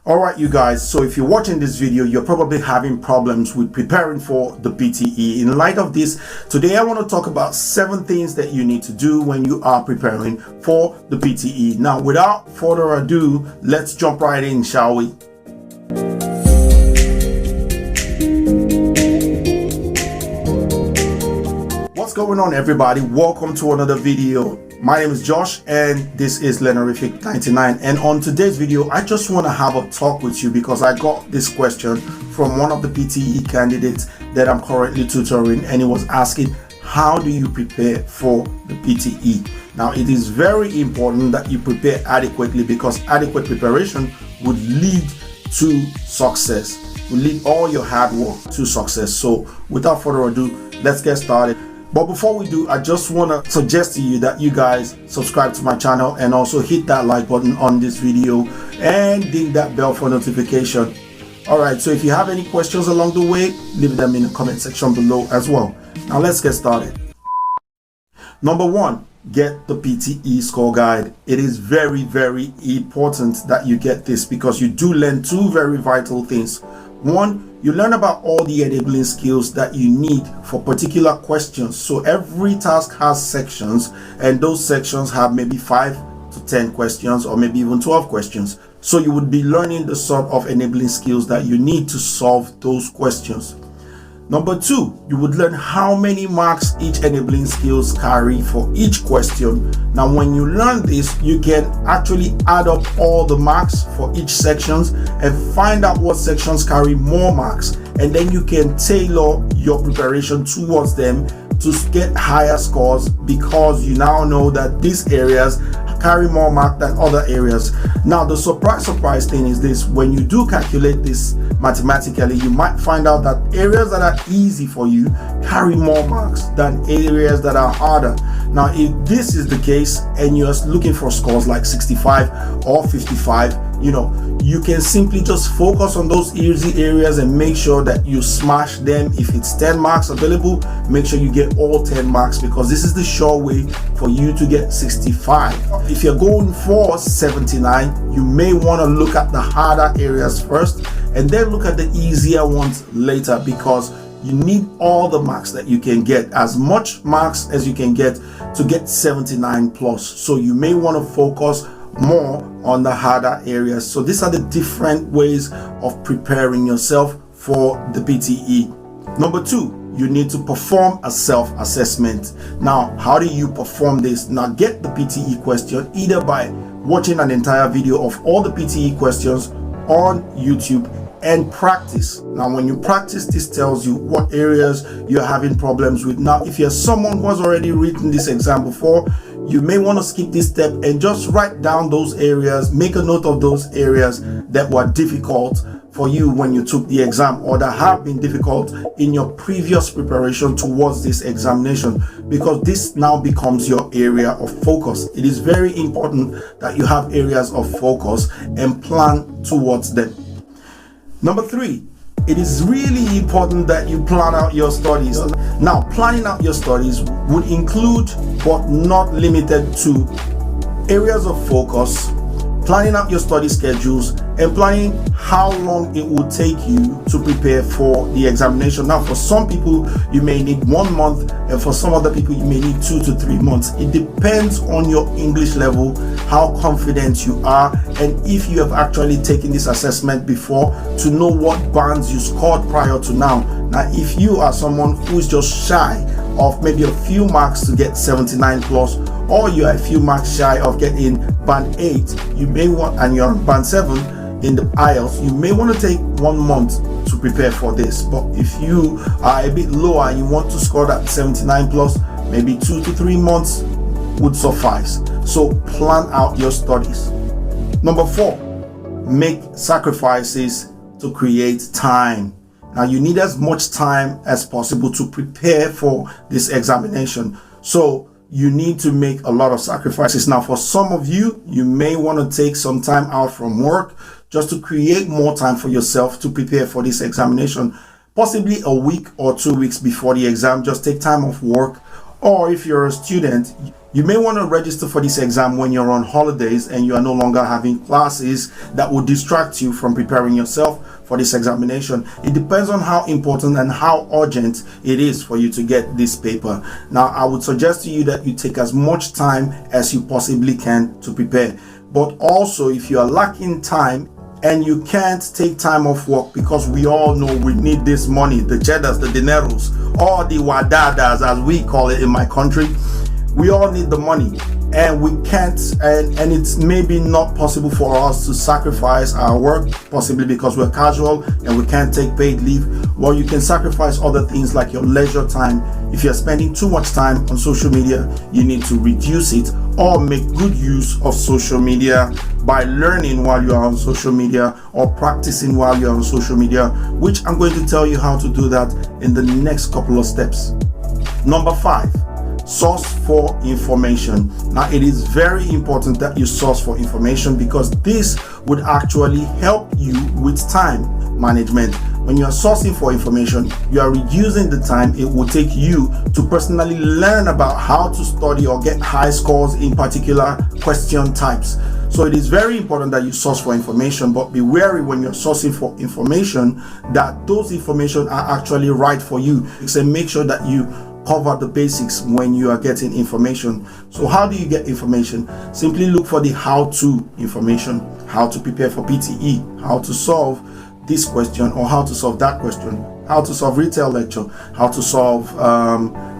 All right, you guys, so if you're watching this video, you're probably having problems with preparing for the PTE. In light of this, today I want to talk about 7 things that you need to do when you are preparing for the PTE. Now, without further ado, let's jump right in, shall we? What's going on, everybody? Welcome to another video. My name is Josh and this is Learnerific 99, and on today's video I just want to have a talk with you because I got this question from one of the PTE candidates that I'm currently tutoring, and he was asking, how do you prepare for the PTE? Now, it is very important that you prepare adequately because adequate preparation would lead to success, will lead all your hard work to success. So without further ado, let's get started. But before we do, I just want to suggest to you that you guys subscribe to my channel and also hit that like button on this video and ding that bell for notification. All right, so if you have any questions along the way, leave them in the comment section below as well. Now let's get started. Number 1, get the PTE score guide. It is very, very important that you get this because you do learn 2 very vital things. 1, you learn about all the enabling skills that you need for particular questions. So every task has sections, and those sections have maybe 5 to 10 questions or maybe even 12 questions. So you would be learning the sort of enabling skills that you need to solve those questions. Number 2, you would learn how many marks each enabling skills carry for each question. Now, when you learn this, you can actually add up all the marks for each sections and find out what sections carry more marks, and then you can tailor your preparation towards them to get higher scores because you now know that these areas carry more mark than other areas. Now, the surprise thing is this: when you do calculate this mathematically, you might find out that areas that are easy for you carry more marks than areas that are harder. Now, if this is the case and you're looking for scores like 65 or 55, you can simply just focus on those easy areas and make sure that you smash them. If it's 10 marks available, make sure you get all 10 marks because this is the sure way for you to get 65. If you're going for 79, you may want to look at the harder areas first and then look at the easier ones later, because you need all the marks that you can get, as much marks as you can get to get 79 plus. So you may want to focus more on the harder areas. So these are the different ways of preparing yourself for the PTE. Number 2, you need to perform a self-assessment. Now, how do you perform this? Now, get the PTE question either by watching an entire video of all the PTE questions on YouTube and practice. Now, when you practice, this tells you what areas you're having problems with. Now, if you're someone who has already written this exam before, you may want to skip this step and just write down those areas, make a note of those areas that were difficult for you when you took the exam or that have been difficult in your previous preparation towards this examination, because this now becomes your area of focus. It is very important that you have areas of focus and plan towards them. Number 3, it is really important that you plan out your studies. Now, planning out your studies would include, but not limited to, areas of focus, planning out your study schedules, and planning how long it will take you to prepare for the examination. Now, for some people, you may need 1 month, and for some other people, you may need 2 to 3 months. It depends on your English level, how confident you are, and if you have actually taken this assessment before to know what bands you scored prior to now. Now, if you are someone who's just shy of maybe a few marks to get 79 plus, or you are a few marks shy of getting band 8, you may want, and you're on band 7 in the IELTS, you may want to take 1 month to prepare for this. But if you are a bit lower and you want to score that 79 plus, maybe 2 to 3 months would suffice. So plan out your studies. Number 4, make sacrifices to create time. Now, you need as much time as possible to prepare for this examination. So you need to make a lot of sacrifices. Now, for some of you, you may want to take some time out from work just to create more time for yourself to prepare for this examination. Possibly a week or 2 weeks before the exam, just take time off work. Or if you're a student, You may want to register for this exam when you're on holidays and you are no longer having classes that will distract you from preparing yourself for this examination. It depends on how important and how urgent it is for you to get this paper. Now, I would suggest to you that you take as much time as you possibly can to prepare. But also, if you are lacking time and you can't take time off work, because we all know we need this money, the cheddars, the dineros, or the wadadas as we call it in my country, we all need the money, and we can't, and it's maybe not possible for us to sacrifice our work, possibly because we're casual and we can't take paid leave. Well, you can sacrifice other things like your leisure time. If you're spending too much time on social media, you need to reduce it or make good use of social media by learning while you are on social media or practicing while you're on social media, which I'm going to tell you how to do that in the next couple of steps. Number 5. Source for information. Now, it is very important that you source for information, because this would actually help you with time management. When you are sourcing for information, you are reducing the time it will take you to personally learn about how to study or get high scores in particular question types. So it is very important that you source for information, but be wary when you're sourcing for information that those information are actually right for you. So make sure that you cover the basics when you are getting information. So how do you get information? Simply look for the how-to information, how to prepare for PTE, how to solve this question or how to solve that question, how to solve retail lecture, how to solve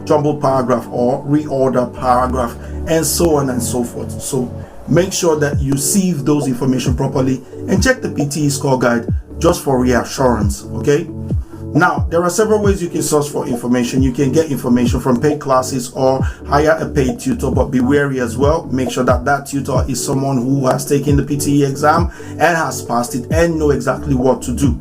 jumbled paragraph or reorder paragraph, and so on and so forth. So make sure that you sieve those information properly and check the PTE score guide just for reassurance, okay? Now, there are several ways you can source for information. You can get information from paid classes or hire a paid tutor, but be wary as well. Make sure that that tutor is someone who has taken the PTE exam and has passed it and know exactly what to do.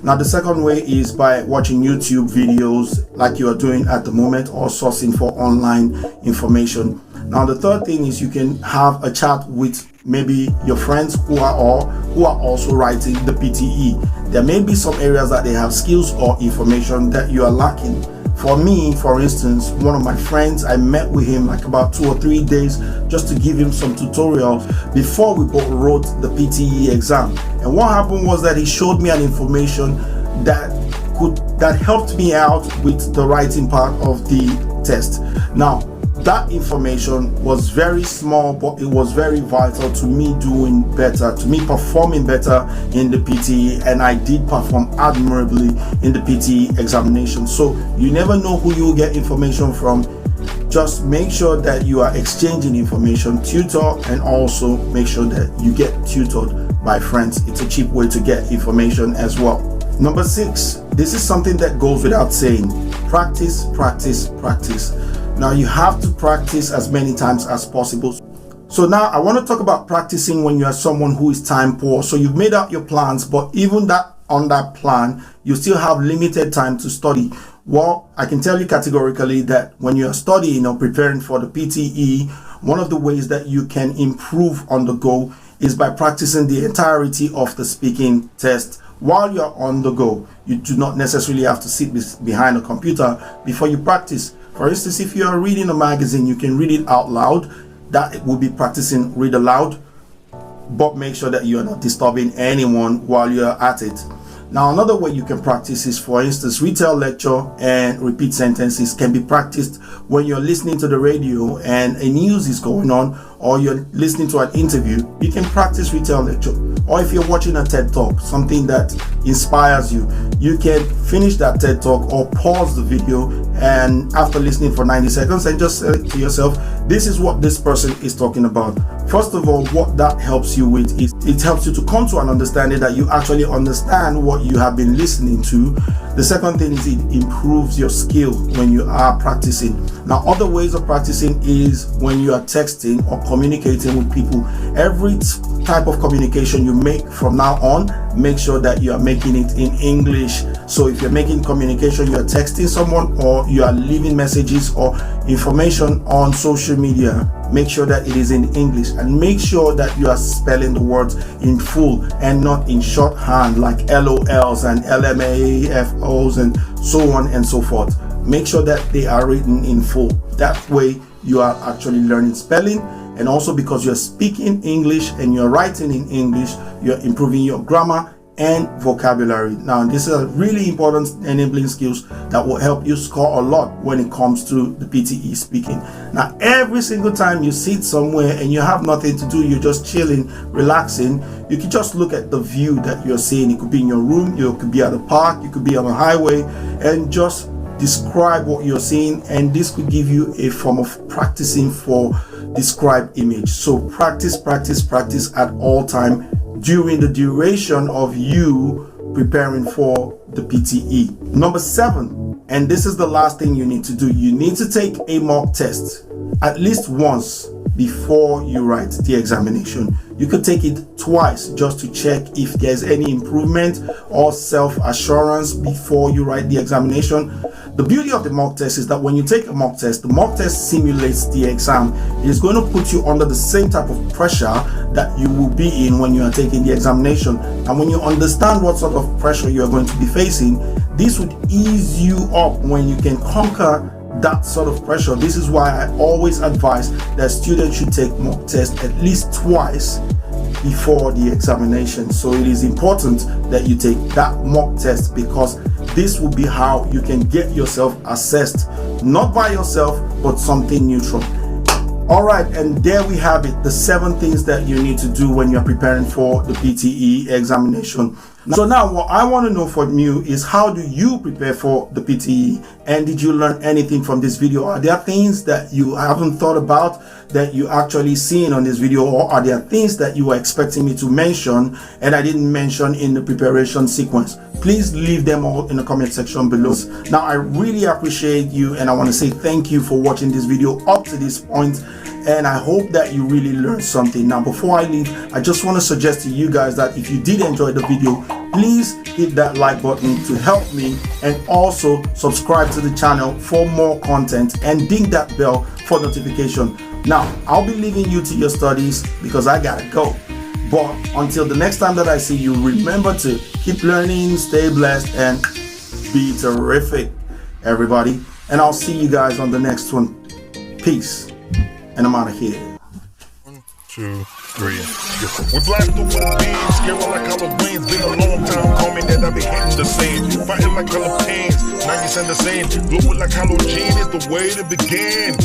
Now, the second way is by watching YouTube videos like you are doing at the moment, or sourcing for online information. Now, the third thing is you can have a chat with maybe your friends who are also writing the PTE. There may be some areas that they have skills or information that you are lacking. For me, for instance, one of my friends, I met with him like about 2 or 3 days just to give him some tutorials before we both wrote the PTE exam. And what happened was that he showed me an information that helped me out with the writing part of the test. Now, that information was very small, but it was very vital to me doing better, to me performing better in the PTE, and I did perform admirably in the PTE examination. So you never know who you will get information from. Just make sure that you are exchanging information, tutor, and also make sure that you get tutored by friends. It's a cheap way to get information as well. Number 6, this is something that goes without saying. Practice, practice, practice. Now, you have to practice as many times as possible. So now I want to talk about practicing when you are someone who is time poor. So you've made out your plans, but even that on that plan, you still have limited time to study. Well, I can tell you categorically that when you are studying or preparing for the PTE, one of the ways that you can improve on the go is by practicing the entirety of the speaking test while you're on the go. You do not necessarily have to sit behind a computer before you practice. For instance, if you are reading a magazine, you can read it out loud. That will be practicing read aloud, but make sure that you are not disturbing anyone while you're at it. Now, another way you can practice is, for instance, retail lecture and repeat sentences can be practiced when you're listening to the radio and a news is going on, or you're listening to an interview. You can practice retail lecture. Or if you're watching a TED Talk, something that inspires you, you can finish that TED Talk or pause the video, and after listening for 90 seconds and just say to yourself, this is what this person is talking about. First of all, what that helps you with is it helps you to come to an understanding that you actually understand what you have been listening to. The second thing is it improves your skill when you are practicing. Now, other ways of practicing is when you are texting or communicating with people. Every type of communication you make from now on, make sure that you are making it in English. So if you're making communication, you're texting someone or you are leaving messages or information on social media, make sure that it is in English, and make sure that you are spelling the words in full and not in shorthand like LOLs and LMAFOs and so on and so forth. Make sure that they are written in full. That way you are actually learning spelling, and also because you're speaking English and you're writing in English, you're improving your grammar and vocabulary. Now, this is a really important enabling skills that will help you score a lot when it comes to the PTE speaking. Now, every single time you sit somewhere and you have nothing to do, you're just chilling, relaxing, you can just look at the view that you're seeing. It could be in your room, you could be at a park, you could be on a highway, and just describe what you're seeing, and this could give you a form of practicing for described image. So practice at all time during the duration of you preparing for the PTE. Number 7, and this is the last thing you need to do, you need to take a mock test at least once before you write the examination. You could take it twice just to check if there's any improvement or self-assurance before you write the examination. The beauty of the mock test is that when you take a mock test, the mock test simulates the exam. It is going to put you under the same type of pressure that you will be in when you are taking the examination. And when you understand what sort of pressure you are going to be facing, this would ease you up when you can conquer that sort of pressure. This is why I always advise that students should take mock tests at least twice before the examination. So it is important that you take that mock test, because this will be how you can get yourself assessed, not by yourself, but something neutral. All right, and there we have it, the 7 things that you need to do when you're preparing for the PTE examination. So now what I want to know from you is, how do you prepare for the PTE? And did you learn anything from this video? Are there things that you haven't thought about that you actually seen on this video, or are there things that you were expecting me to mention and I didn't mention in the preparation sequence? Please leave them all in the comment section below. Now, I really appreciate you, and I want to say thank you for watching this video up to this point, and I hope that you really learned something. Now, before I leave, I just want to suggest to you guys that if you did enjoy the video, please hit that like button to help me, and also subscribe to the channel for more content and ding that bell for notification. Now, I'll be leaving you to your studies because I gotta go. But until the next time that I see you, remember to keep learning, stay blessed, and be terrific, everybody. And I'll see you guys on the next one. Peace. And I'm out of here. 1, 2, 3. We blast through with a beam, scary like Halloween. Been a long time coming that I be hitting the same. Fighting like color pains, now you send the same. Glowing like Halloween is the way to begin.